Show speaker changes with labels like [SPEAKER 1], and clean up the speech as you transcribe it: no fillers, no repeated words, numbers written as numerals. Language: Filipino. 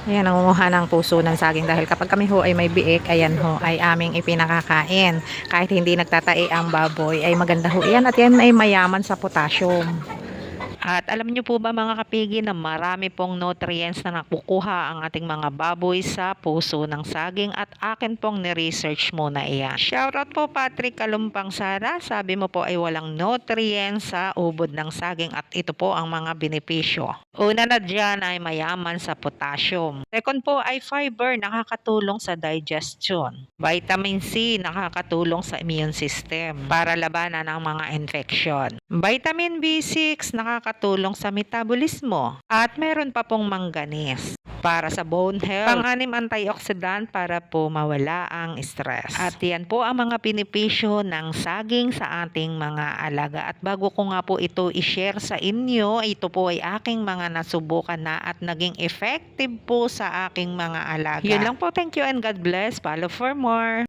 [SPEAKER 1] Ayan, nangunguha ng puso ng saging dahil kapag kami ho ay may biik, ayan ho, ay aming ipinakakain. Kahit hindi nagtatae ang baboy, ay maganda ho yan at yan ay mayaman sa potassium. At alam niyo po ba mga kapigi na marami pong nutrients na nakukuha ang ating mga baboy sa puso ng saging at akin pong ni-research muna iyan. Shoutout po Patrick Kalumpang Sara, sabi mo po ay walang nutrients sa ubod ng saging at ito po ang mga benepisyo. Una na dyan ay mayaman sa potassium. Second po ay fiber, nakakatulong sa digestion. Vitamin C, nakakatulong sa immune system para labanan ang mga infection. Vitamin B6, nakakatulong sa metabolismo. At meron pa pong manganese para sa bone health. Pang-anim, antioxidant para po mawala ang stress. At yan po ang mga benepisyo ng saging sa ating mga alaga. At bago ko nga po ito i-share sa inyo, ito po ay aking mga nasubukan na at naging effective po sa aking mga alaga. Yun lang po, thank you and God bless. Follow for more.